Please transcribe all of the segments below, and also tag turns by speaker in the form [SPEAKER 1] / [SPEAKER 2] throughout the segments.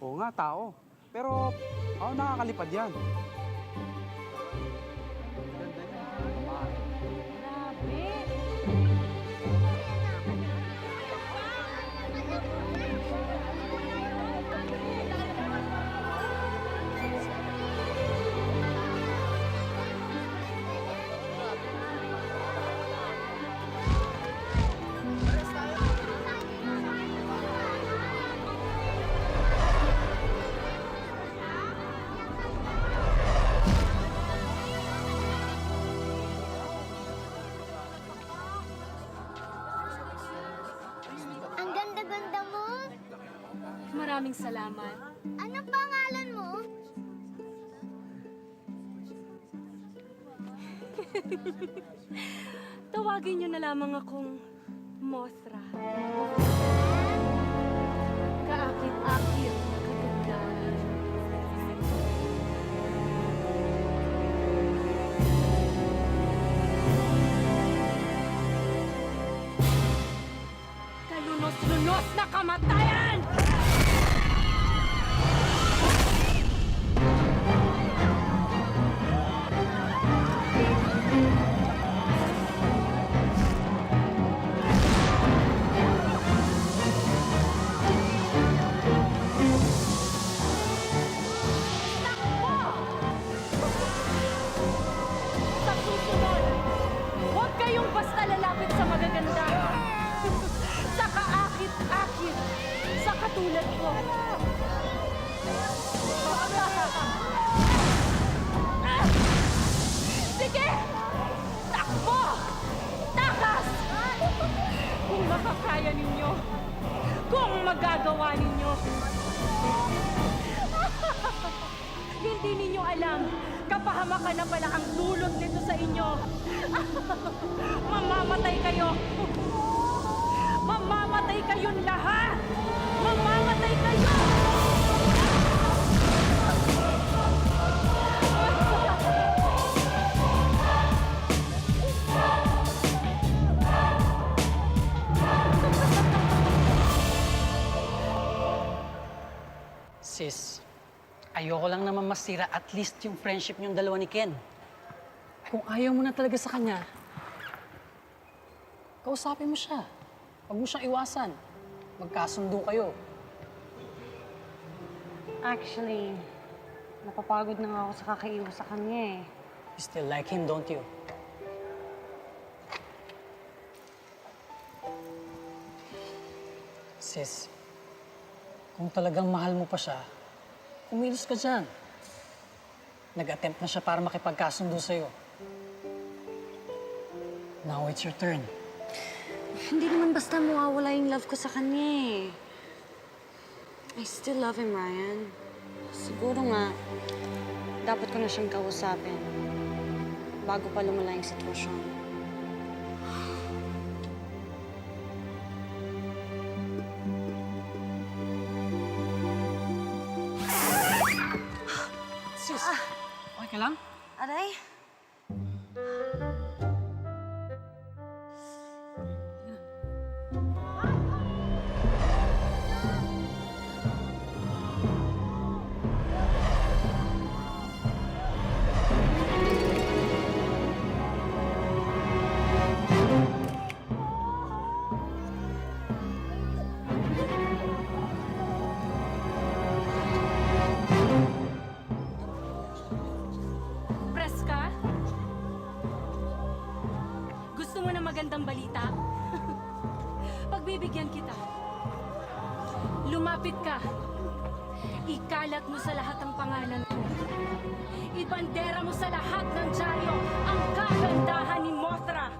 [SPEAKER 1] Oo nga, tao. Pero, nakakalipad yan.
[SPEAKER 2] Grabe!
[SPEAKER 3] Ang ganda-ganda mo.
[SPEAKER 2] Maraming salamat.
[SPEAKER 3] Anong pangalan mo?
[SPEAKER 2] Tawagin niyo na lamang akong Mothra. Kaakit-akit na kagandahan. Kalunos-lunos na kamatayan! Sa susunod, huwag kayong basta lalapit sa magaganda. Sa kaakit-akit, sa katulad ko. Sige! Takbo! Takas! Kung makakaya ninyo, kung magagawa ninyo. Hindi ninyo alam, kapahamakan na pala ang dulot nito sa inyo. Mamamatay kayo. Mamamatay kayong lahat. Mamamatay kayo.
[SPEAKER 4] Sis, ayoko lang naman masira at least yung friendship niyong dalawa ni Ken. Kung ayaw mo na talaga sa kanya, kausapin mo siya. Huwag mo siyang iwasan. Magkasundo kayo.
[SPEAKER 5] Actually, napapagod na nga ako sa kakaiwas sa kanya eh.
[SPEAKER 4] You still like him, don't you? Sis, kung talagang mahal mo pa siya, kumilos ka dyan. Nag-attempt na siya para makipagkasundo sa'yo. Now it's your turn.
[SPEAKER 5] Hindi naman basta mawawala yung love ko sa kanya eh. I still love him, Ryan. Siguro nga, dapat ko na siyang kausapin bago pa lumala yung sitwasyon.
[SPEAKER 4] Sis, okay ka lang?
[SPEAKER 5] Aray?
[SPEAKER 2] Preska? Gusto mo na magandang balita? Pagbibigyan kita. Lumapit ka. Ikalat mo sa lahat ang pangalan ko. Ibandera mo sa lahat ng dyaryo ang kagandahan ni Mothra.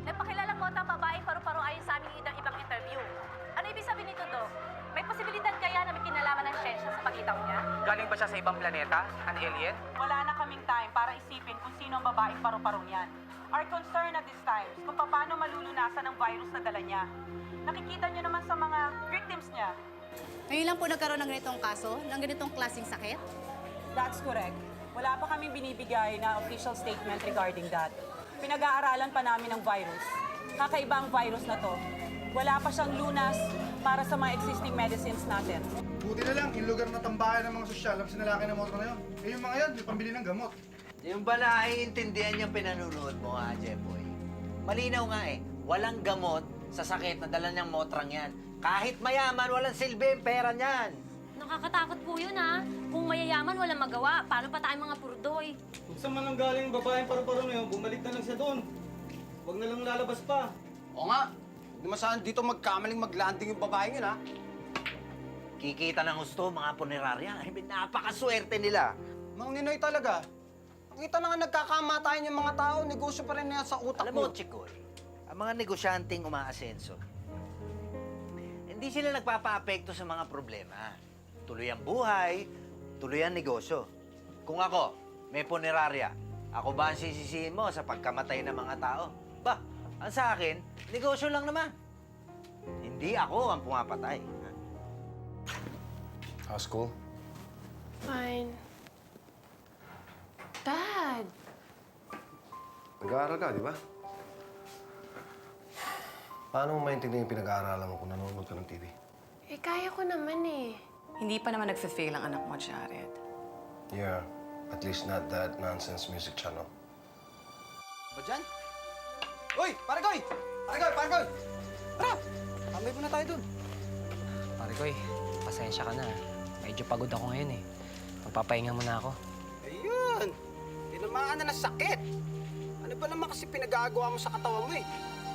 [SPEAKER 6] Nagpakilalang mo ang babaeng paru-paro ayon sa aming ibang interview. Ano ibig sabihin nito, Dok? May posibilidad kaya na may kinalaman ng siyensya sa pagitaw niya?
[SPEAKER 7] Galing ba siya sa ibang planeta? An alien?
[SPEAKER 8] Wala na kaming time para isipin kung sino ang babaeng paru-parong yan. Our concern at this time is kung paano malulunasan ang virus na dala niya. Nakikita niyo naman sa mga victims niya.
[SPEAKER 6] Ngayon lang po nagkaroon ng ganitong kaso, ng ganitong klaseng sakit?
[SPEAKER 8] That's correct. Wala pa kaming binibigay na official statement regarding that. Pinag-aaralan pa namin ang virus. Kakaiba ang virus na to. Wala pa siyang lunas para sa mga existing medicines natin.
[SPEAKER 9] Buti na lang, yung lugar na tambayan ng mga sosyal ang sinalaki ng motor na yun. Eh yung mga yan, yung pambili ng gamot.
[SPEAKER 10] Yung ba naiintindihan yung pinanunood mo ha, Jeboy? Malinaw nga eh, walang gamot sa sakit na dala niyang motrang yan. Kahit mayaman, walang silbi yung pera niyan.
[SPEAKER 2] Nakakatakot po yun, ha? Kung mayayaman, walang magawa. Paano pa tayong mga purdoy?
[SPEAKER 11] Kung saan man ang galing yung babaeng paru-paro na yun, bumalik na lang siya doon. Huwag na lang lalabas pa.
[SPEAKER 1] Oo nga. Hindi masaan dito magkamaling maglanding yung babaeng yun, ha?
[SPEAKER 10] Kikita ng gusto, mga punerarya. Napakaswerte nila.
[SPEAKER 1] Mang Ninoy talaga. Nakita na nga nagkakamatayan yung mga tao, negosyo pa rin na yan sa utak
[SPEAKER 10] Alam mo, Chikoy, ang mga negosyanteng umaasenso, hindi sila nagpapa-apekto sa mga problema. Tuloy ang buhay, tuloy ang negosyo. Kung ako, may punerarya, ako ba ang sisisihin mo sa pagkamatay ng mga tao? Ba, ang sa akin, negosyo lang naman. Hindi ako ang pumapatay.
[SPEAKER 9] How's school?
[SPEAKER 3] Fine. Dad!
[SPEAKER 9] Nag-aaral ka, di ba? Paano mo maintindihan yung pinag-aaralan mo kung nanonood ka ng TV?
[SPEAKER 3] Eh, kaya ko naman eh.
[SPEAKER 6] Hindi pa naman nagfe-fail ang anak mo, Jared.
[SPEAKER 9] Yeah, at least not that nonsense music channel.
[SPEAKER 1] Ba dyan? Uy! Pare Koy! Pare Koy! Pare Koy! Tara! Tambay muna tayo dun.
[SPEAKER 12] Pare Koy, pasensya ka na. Medyo pagod ako ngayon eh. Magpapahinga muna ako.
[SPEAKER 1] Ayun! Tinamaan na ng sakit. Ano ba naman kasi pinagagawa mo sa katawan mo eh?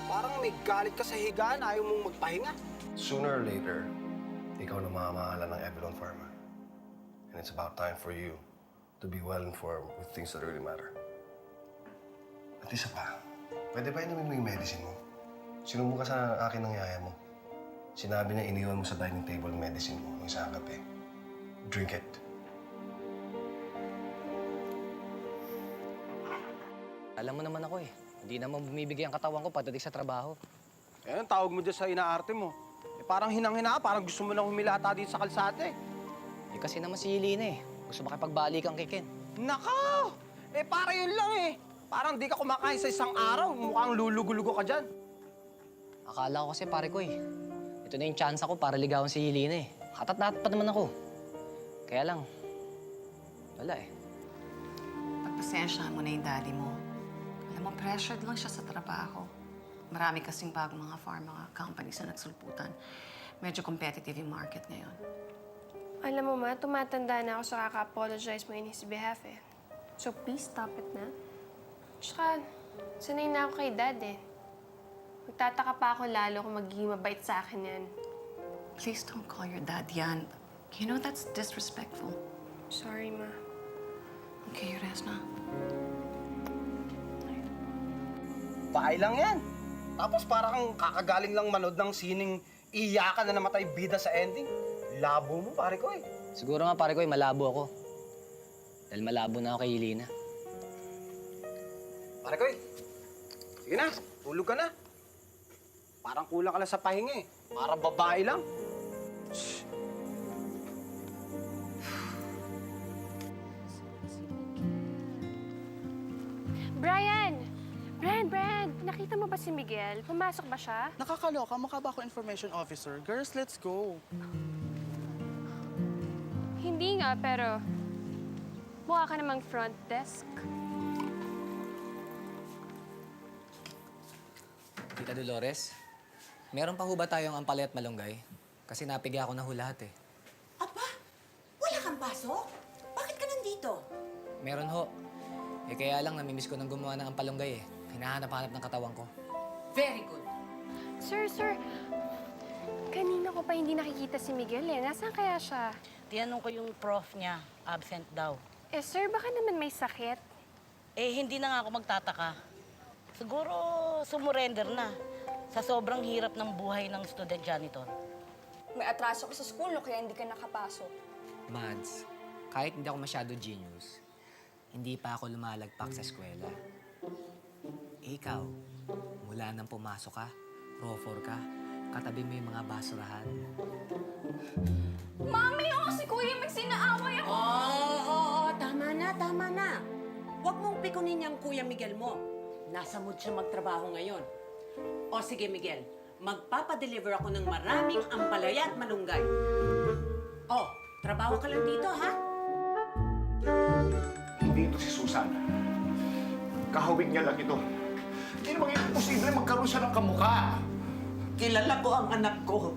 [SPEAKER 1] Parang may galit ka sa higaan, ayaw mong magpahinga.
[SPEAKER 9] Sooner or later, ikaw na mamamahala ng Evelyn Pharma. And it's about time for you to be well-informed with things that really matter. At isa pa, pwede ba inumin mo yung medicine mo? Sinubo ka sa akin ng yaya mo. Sinabi niya iniwan mo sa dining table yung medicine mo ng isang kape. Drink it.
[SPEAKER 12] Alam mo naman ako eh. Hindi naman bumibigay ang katawan ko pagdating sa trabaho.
[SPEAKER 1] Eh, ang tawag mo dyan sa inaarte mo. Eh, parang hinang-hina, parang gusto mo nang humilata dito sa kalsada eh.
[SPEAKER 12] Eh kasi naman si Yelena eh. Gusto makipagbalikan kay Ken.
[SPEAKER 1] Nako! Eh, para yun lang eh. Parang di ka kumakain sa isang araw, mukhang lulugo-lugo ka dyan.
[SPEAKER 12] Akala ko kasi pare ko eh. Ito na yung chance ako para ligawan si Yelena eh. Hatat-natat pa naman ako. Kaya lang, wala eh.
[SPEAKER 6] Pagpasensyahan mo na yung daddy mo. Alam mo, pressured lang siya sa trabaho. Marami kasing bagong mga pharma companies na nagsulputan. Medyo competitive yung market ngayon.
[SPEAKER 3] Alam mo ma, tumatanda na ako sa kaka-apologize mo in his behalf eh. So please stop it na. Tsaka, sanay na ako kay Dad eh. Magtataka pa ako lalo kung magiging mabait sa akin yan.
[SPEAKER 6] Please don't call your dad yan. You know that's disrespectful.
[SPEAKER 3] Sorry ma.
[SPEAKER 6] Okay, rest na.
[SPEAKER 1] Bahay lang yan. Tapos parang kakagaling lang manood ng sining iyakan na namatay bida sa ending. Labo mo, pare ko eh.
[SPEAKER 12] Siguro nga pare ko eh, malabo ako. Dahil malabo na ako kay Yelena.
[SPEAKER 1] Pare ko eh. Sige na, tulog ka na. Parang kulang ka lang sa pahinga eh. Parang babae lang. Shh.
[SPEAKER 3] Brian! Brian! Nakita mo ba si Miguel? Pumasok ba siya?
[SPEAKER 13] Nakakaloka, mukha ba ako information officer? Girls, let's go.
[SPEAKER 3] Hindi nga, pero mukha ka namang front desk.
[SPEAKER 12] Tita Dolores, meron pa ho ba tayong ampalay at malunggay? Kasi napigya ako na ho lahat eh.
[SPEAKER 14] Aba, wala kang pasok? Bakit ka nandito?
[SPEAKER 12] Meron ho. Eh kaya lang namimiss ko nang gumawa ng ampalunggay eh. Hinahanap-hanap ng katawan ko.
[SPEAKER 14] Very good.
[SPEAKER 3] Sir, kanina ko pa hindi nakikita si Miguel eh. Nasaan kaya siya?
[SPEAKER 14] Tinanong ko yung prof niya, absent daw.
[SPEAKER 3] Eh sir, baka naman may sakit.
[SPEAKER 14] Eh, hindi na nga ako magtataka. Siguro sumurrender na sa sobrang hirap ng buhay ng student janitor.
[SPEAKER 5] May atraso ka sa school, no? Kaya hindi ka nakapasok.
[SPEAKER 12] Mads, kahit hindi ako masyado genius, hindi pa ako lumalagpak sa eskwela. Eh, ikaw, mula nang pumasok ka, Raw 4 ka, katabi mo yung mga basurahan.
[SPEAKER 3] Mami, si Kuya may sinaaway ako!
[SPEAKER 14] Oo, tama na, tama na. Huwag mong pikunin yung Kuya Miguel mo. Nasa mood siya magtrabaho ngayon. O sige, Miguel, magpapadeliver ako ng maraming ampalaya at malunggay. O, trabaho ka lang dito, ha?
[SPEAKER 15] Hindi ito si Susan. Kahawig niya lang ito. Hindi naman imposible magkaroon siya ng kamukha.
[SPEAKER 14] Kilala ko ang anak ko.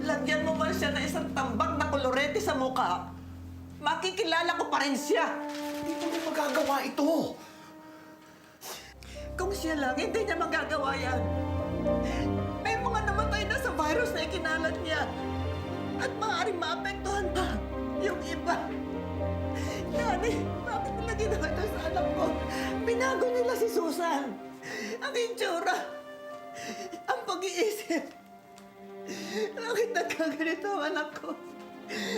[SPEAKER 14] Lagyan mo man siya ng isang tambak na kolorete sa mukha, makikilala ko pa rin siya.
[SPEAKER 15] Hindi mo magagawa ito.
[SPEAKER 14] Kung siya lang, hindi niya magagawa yan. May mga namatay na sa virus na ikinalat niya. At maaaring maapektuhan pa yung iba. Nani, bakit nila ginawa ito sa anak ko? Binago nila si Susan. Ang itsura. Ang pag-iisip. Bakit nagkaganito ang anak ko?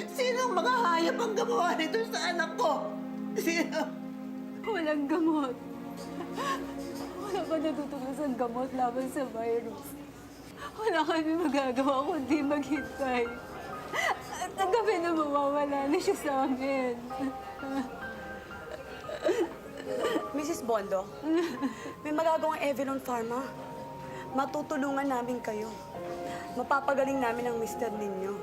[SPEAKER 14] Sino ang mga hayop ang gumawa nito sa anak ko? Sino?
[SPEAKER 2] Walang gamot. Wala pa natutuklasan gamot laban sa virus. Wala kami magagawa kundi maghintay. At ang gabi na mawawala na siya sa amin.
[SPEAKER 16] Mrs. Bondo, may magagawang Evelyn Pharma. Matutulungan namin kayo. Mapapagaling namin ang mister ninyo.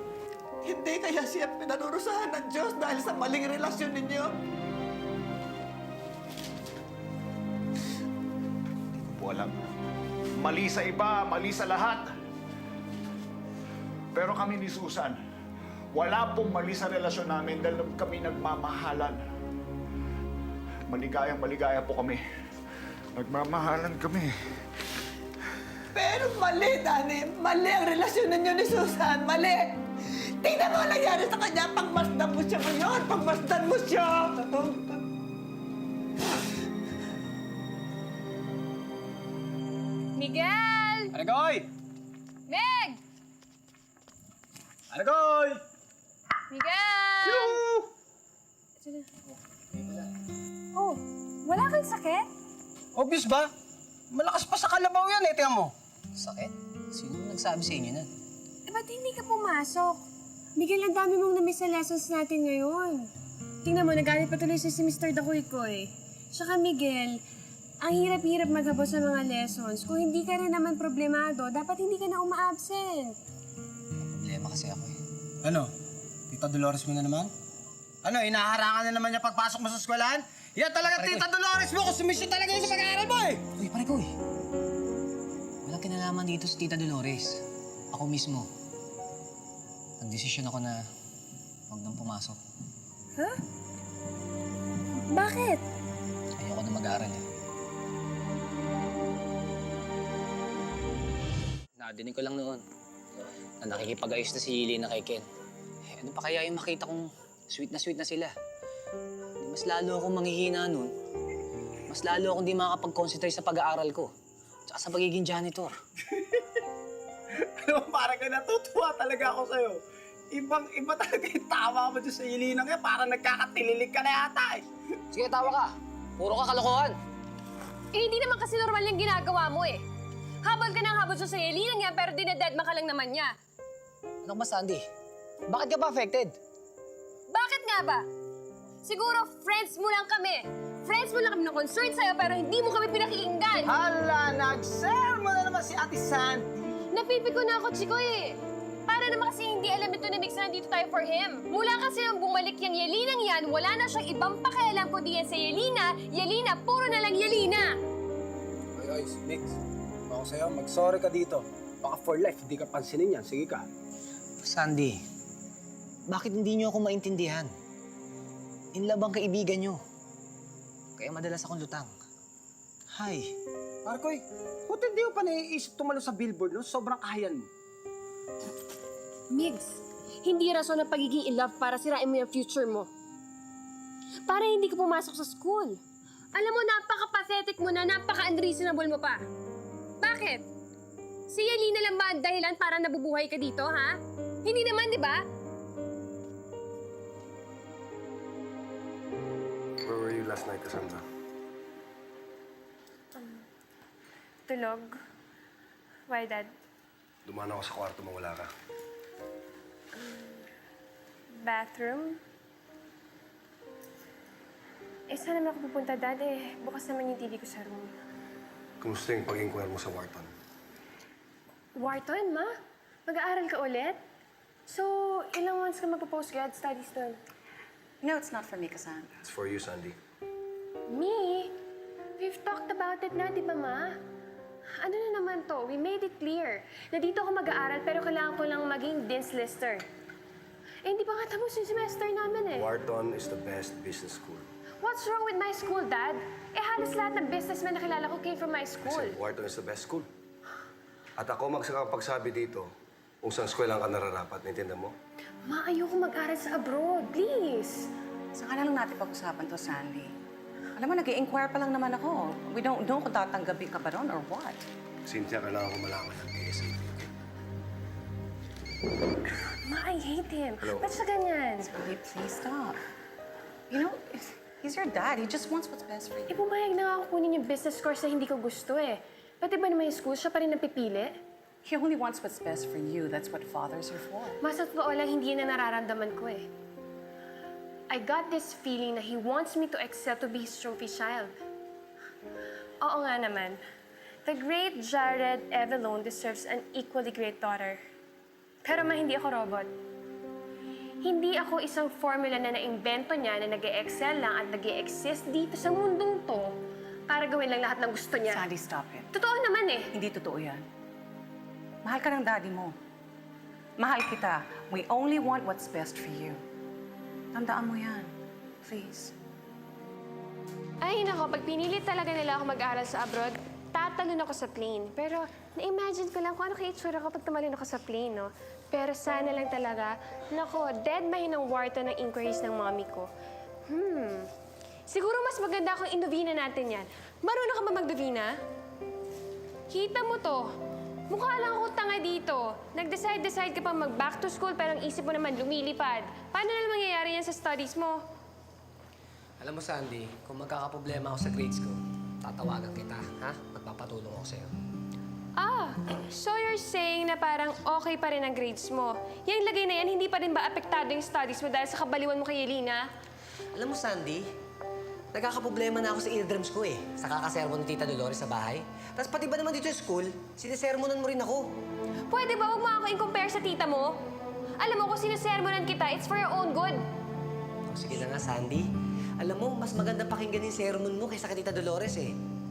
[SPEAKER 14] Hindi kaya siya pinarurusahan ng Diyos dahil sa maling relasyon ninyo?
[SPEAKER 15] Hindi ko po alam. Mali sa iba, mali sa lahat. Pero kami ni Susan, wala pong mali sa relasyon namin dahil kami nagmamahalan. Maligayang-maligaya po kami. Nagmamahalan kami.
[SPEAKER 14] Pero mali, Dani. Mali ang relasyon ninyo ni Susan. Mali! Tingnan mo ang nangyari sa kanya. Pagmasdan mo siya ngayon. Pagmasdan mo siya.
[SPEAKER 3] Miguel!
[SPEAKER 1] Aragoy!
[SPEAKER 3] Meg!
[SPEAKER 1] Aragoy!
[SPEAKER 3] Miguel! Oh, wala kang sakit?
[SPEAKER 1] Obvious ba? Malakas pa sa kalabaw yan eh, tingnan mo.
[SPEAKER 12] Sakit? Sino mo nagsabi sa inyo nun?
[SPEAKER 3] Ba't hindi ka pumasok? Miguel, ang dami mong namiss sa lessons natin ngayon. Tingnan mo, nagalit pa tuloy si Mr. Dakoy-Koy. Tsaka Miguel, ang hirap-hirap maghabos sa mga lessons. Kung hindi ka rin naman problemado, dapat hindi ka na uma-absent.
[SPEAKER 12] Problema kasi ako eh.
[SPEAKER 1] Ano? Tita Dolores mo na naman? Ano, inaharangan na naman niya pagpasok mo sa eskwelahan? Yan talaga Tita Dolores mo, kusumisyon talaga yun sa pag-aaral mo eh!
[SPEAKER 12] Uy, pare ko eh. Walang kinalaman dito si Tita Dolores. Ako mismo. Nagdesisyon ako na huwag nang pumasok.
[SPEAKER 3] Huh? Bakit?
[SPEAKER 12] Ayoko na mag-aaral eh. Nadinig ko lang noon na nakikipag-ayos na si Yili na kay Ken. Eh, ano pa kaya yung makita kong sweet na sila? Mas lalo akong manghihina nun. Mas lalo akong di makakapag-concentrate sa pag-aaral ko. Tsaka sa pagiging janitor.
[SPEAKER 1] Alam mo, parang ka natutuwa talaga ako sa'yo. Ibang-iba talaga yung tawa mo dyan sa ilinang yan. Parang nagkakatililig ka na yata eh.
[SPEAKER 12] Sige, tawa ka. Puro ka kalokohan.
[SPEAKER 3] Eh, hindi naman kasi normal yung ginagawa mo eh. Habol ka ng habol sa sayalinang yan, pero dinededma ka lang naman niya.
[SPEAKER 12] Ano ba, Sandy? Bakit ka ba affected?
[SPEAKER 3] Bakit nga ba? Siguro friends mo lang kami. Friends mo lang kami ng concern sa'yo, pero hindi mo kami pinakikinggan.
[SPEAKER 1] Hala, nag-share mo na naman si Ate Sandy.
[SPEAKER 3] Napipiko na ako, Chico eh. Para naman kasi hindi alam ito ni Mix na nandito tayo for him. Mula kasi nang bumalik yung Yelinang yan, wala na siyang ibang pakialam kundi yan sa Yelina, puro na lang Yelina.
[SPEAKER 1] Ay, Mix. Ako sa'yo, mag-sorry ka dito. Baka for life, hindi ka pansinin yan. Sige ka.
[SPEAKER 12] Sandy, bakit hindi niyo ako maintindihan? In love ang kaibigan niyo. Kaya madalas akong lutang. Hi.
[SPEAKER 1] Marcoy, buti hindi mo pa naiisip tumalo sa billboard, no? Sobrang kahayan mo.
[SPEAKER 3] Migs, hindi rason ng pagiging in love para sirain mo yung future mo. Para hindi ka pumasok sa school. Alam mo, napaka-pathetic mo na, napaka-unreasonable mo pa. Bakit? Si Yelina lang ba ang dahilan para nabubuhay ka dito, ha? Hindi naman, di ba?
[SPEAKER 9] Where were you last night, Cassandra?
[SPEAKER 3] Tulog. Why, Dad?
[SPEAKER 9] Dumaan ako sa kwarto mo, wala ka.
[SPEAKER 3] Bathroom? Saan naman ako pupunta, Dad? Bukas naman yung TV ko sa room.
[SPEAKER 9] Kumusta yung pag-inquire mo sa Wharton?
[SPEAKER 3] Wharton, Ma? Mag-aaral ka ulit? So, ilang months ka magpo-postgrad studies doon?
[SPEAKER 6] No, it's not for me, Cassandra.
[SPEAKER 9] It's for you, Sandy.
[SPEAKER 3] Me? We've talked about it na, di ba, Ma? Ano na naman to? We made it clear na dito ako mag-aaral pero kailangan ko lang maging Dean's Lister. Hindi pa nga tapos yung semester namin
[SPEAKER 9] Wharton is the best business school.
[SPEAKER 3] What's wrong with my school, Dad? Halos lahat ng businessmen na kilala ko came from my
[SPEAKER 9] I
[SPEAKER 3] school.
[SPEAKER 9] said, Wharton is the best school. At ako magsakapagsabi dito kung saan eskwelahan ka nararapat. Naintindihan mo?
[SPEAKER 3] Ma, ayoko mag-aral sa abroad. Please.
[SPEAKER 6] Saan ka na lang natin pag-usapan to, Sandy? Alam mo, nag-i-inquire pa lang naman ako. We don't know kung tatanggapin ka ba ron or what.
[SPEAKER 9] Cynthia, kailangan ko malaman ng ASAP.
[SPEAKER 3] Ma, I hate him.
[SPEAKER 9] Hello?
[SPEAKER 3] Ba't siya ganyan?
[SPEAKER 6] Sandy, please stop. You know, he's your dad. He just wants what's best for you.
[SPEAKER 3] Pumayag na nga ako kunin yung business course na hindi ko gusto Pati ba naman yung school, siya pa rin napipili?
[SPEAKER 6] He only wants what's best for you. That's what fathers are for.
[SPEAKER 3] Mas at totoo lang, hindi yun na nararamdaman ko I got this feeling na he wants me to excel to be his trophy child. Oo nga naman. The great Jared Evelone deserves an equally great daughter. Pero Ma, hindi ako robot. Hindi ako isang formula na naimbento niya na nag-e-excel lang at nag-e-exist dito sa mundong to para gawin lang lahat ng gusto niya.
[SPEAKER 6] Sandy, stop it.
[SPEAKER 3] Totoo naman
[SPEAKER 6] Hindi totoo yan. Mahal ka ng daddy mo. Mahal kita. We only want what's best for you. Tandaan mo yan. Please.
[SPEAKER 3] Ay, nako, pag pinilit talaga nila ako mag-aral sa abroad, tatalon ako sa plane. Pero na-imagine ko lang kung ano kaya itsura ko pag tumalon ako sa plane, no? Pero sana lang talaga, nako, dead by ng Wharton ng inquiries ng mommy ko. Siguro mas maganda kung indovina natin yan. Marunong ka ba magdovina? Kita mo to. Mukha lang ako tanga dito. Nag-decide ka pa mag-back to school pero ang isip mo naman lumilipad. Paano na mangyayari yan sa studies mo?
[SPEAKER 17] Alam mo, Sandy, kung magkakaproblema ako sa grades ko, tatawagan kita, ha? Magpapatulong ako sa'yo.
[SPEAKER 3] So you're saying na parang okay pa rin ang grades mo. Yung lagay na yan, hindi pa rin ba apektado yung studies mo dahil sa kabaliwan mo kay Yelena?
[SPEAKER 17] Alam mo, Sandy, nagkakaproblema na ako sa eardrums ko sa kakasermon ni Tita Dolores sa bahay. Tapos pati ba naman dito sa school, sinisermonan mo rin ako.
[SPEAKER 3] Pwede ba huwag mo ako i-compare sa tita mo? Alam mo, kung sinisermonan kita, it's for your own good.
[SPEAKER 17] Sige na nga, Sandy. Alam mo, mas maganda pakinggan yung sermon mo kaysa kay Tita Dolores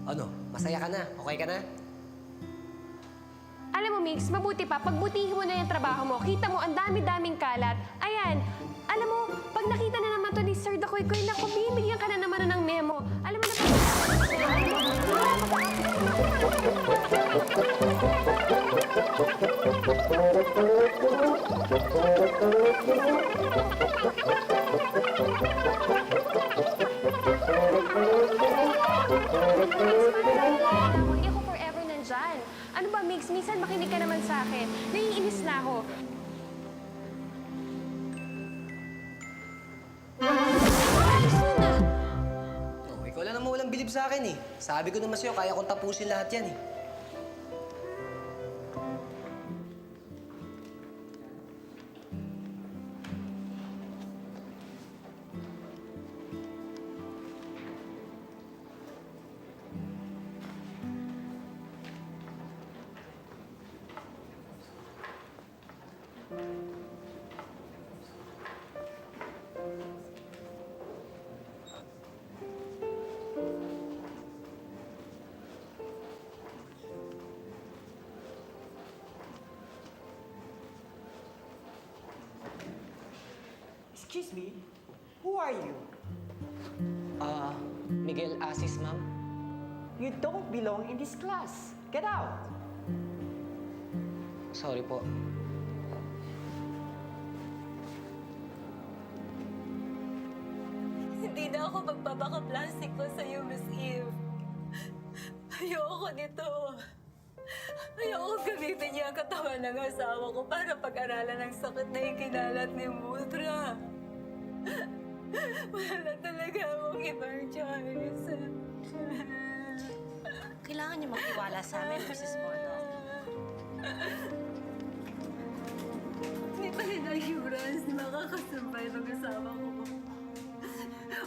[SPEAKER 17] Ano, masaya ka na? Okay ka na?
[SPEAKER 3] Alam mo, Mix, mabuti pa, pagbutihin mo na yung trabaho mo. Kita mo, ang dami-daming kalat. Ayan, alam mo, pag nakita na naman to ni Sir Dakoy-Koy, naku, bibigyan ka na naman ng memo. Alam mo na hindi ako forever nandyan. Ano ba, Mix? Minsan makinig ka naman sa akin. Naiinis na ako.
[SPEAKER 17] Ikaw lang naman walang bilib sa akin Sabi ko naman sa'yo, kaya kong tapusin lahat yan
[SPEAKER 14] Excuse me, who are you?
[SPEAKER 17] Miguel Asis, ma'am.
[SPEAKER 14] You don't belong in this class. Get out!
[SPEAKER 17] Sorry po.
[SPEAKER 2] Hindi na ako magpapaka-plastic pa sa'yo, Miss Eve. Ayoko nito. Ayoko gamitin niya ang katawan ng asawa ko para pag-aralan ang sakit na ikinalat ni Mudra. Wala na talaga akong ibang choice.
[SPEAKER 5] Kailangan niyo magtiwala sa amin, Mrs. Bono.
[SPEAKER 2] assurance na makakasurvive ang asawa ko.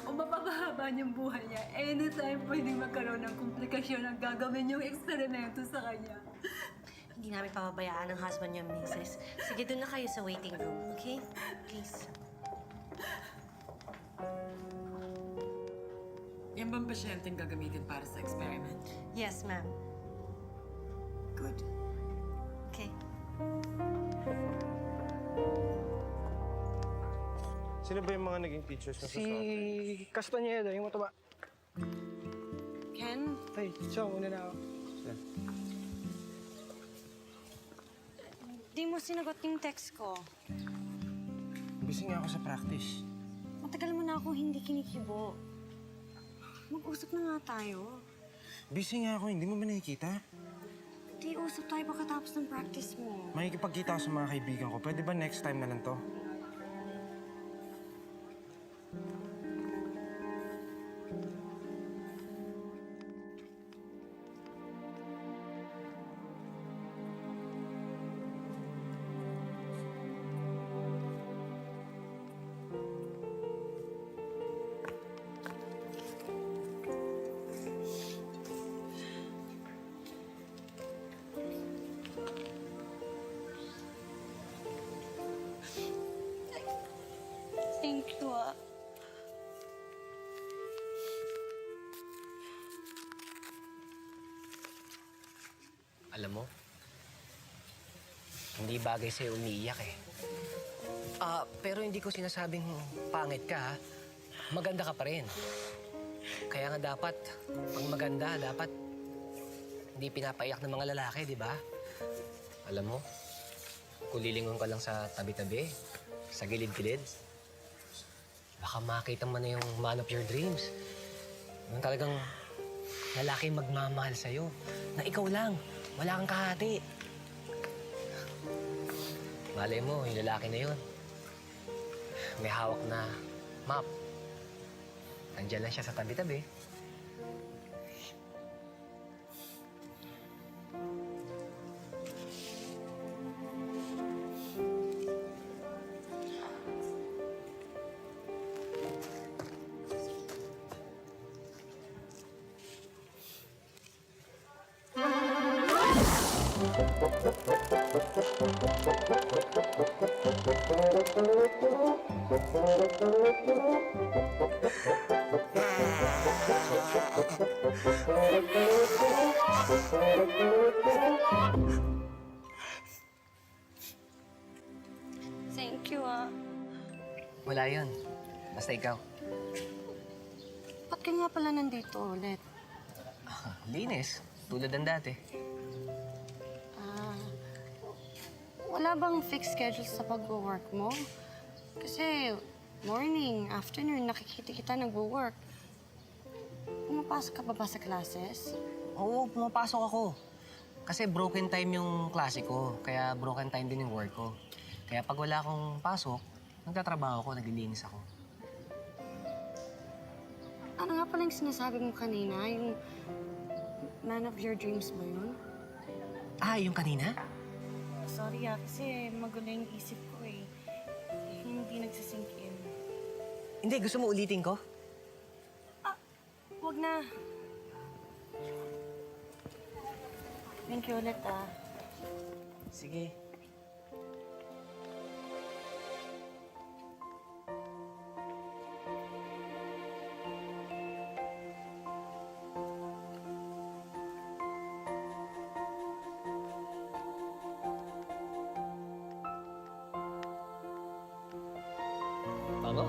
[SPEAKER 2] O mapapahaba niyang buhay niya. Anytime pwedeng magkaroon ng komplikasyon ang gagawin niyong eksperimento sa kanya.
[SPEAKER 18] Hindi namin papabayaan ang husband niya, Mrs. Sige, doon na kayo sa waiting room, okay? Please.
[SPEAKER 19] Yan bang pasyenteng gagamitin para sa experiment?
[SPEAKER 18] Yes, ma'am.
[SPEAKER 19] Good.
[SPEAKER 18] Okay.
[SPEAKER 20] Sino ba yung mga naging teachers na
[SPEAKER 1] Si Castañeda, yung mataba.
[SPEAKER 5] Ken?
[SPEAKER 1] Ay, siya, una na ako.
[SPEAKER 5] Di mo sinagot yung text ko.
[SPEAKER 20] Busy nga ako sa practice.
[SPEAKER 5] Matagal mo na ako hindi kinikibo. Mag-usap na nga tayo.
[SPEAKER 20] Busy nga ako, hindi mo ba nakikita?
[SPEAKER 5] Di, usap tayo pagkatapos ng practice mo.
[SPEAKER 20] Makikipagkita ako sa mga kaibigan ko. Pwede ba next time na lang to?
[SPEAKER 5] Thank you, ah.
[SPEAKER 17] Alam mo, hindi bagay sa'yo umiiyak eh. Pero hindi ko sinasabing pangit ka, ha? Maganda ka pa rin. Kaya nga dapat, pag maganda, dapat hindi pinapaiyak ng mga lalaki, di ba? Alam mo, kung lilingon ka lang sa tabi-tabi, sa gilid-gilid, baka makita mo na yung man of your dreams. Yung talagang lalaki magmamahal sa'yo, na ikaw lang, wala kang kahati. Malay mo, yung lalaki na yun, may hawak na map. Nandiyan lang siya sa tabi-tabi.
[SPEAKER 5] Thank you, ah.
[SPEAKER 17] Wala yun. Basta ikaw.
[SPEAKER 5] Ba't ka nga pala nandito ulit?
[SPEAKER 17] Linis. Tulad ng dati.
[SPEAKER 5] Wala bang fixed schedule sa pag-work mo? Kasi morning, afternoon, nakikita kita nag-work. Pumapasok ka ba sa classes?
[SPEAKER 17] Oo, pumapasok ako. Kasi broken time yung klase ko. Kaya broken time din yung work ko. Kaya pag wala akong pasok, nagtatrabaho ako, naglilinis ako.
[SPEAKER 5] Ano nga pala yung sinasabi mo kanina? Yung man of your dreams ba yun?
[SPEAKER 17] Yung kanina?
[SPEAKER 5] Sorry kasi magulo yung isip ko eh. Hindi nagsisink in.
[SPEAKER 17] Hindi, gusto mo ulitin ko?
[SPEAKER 5] Huwag na. Thank you ulit, ah.
[SPEAKER 17] Sige. Ano?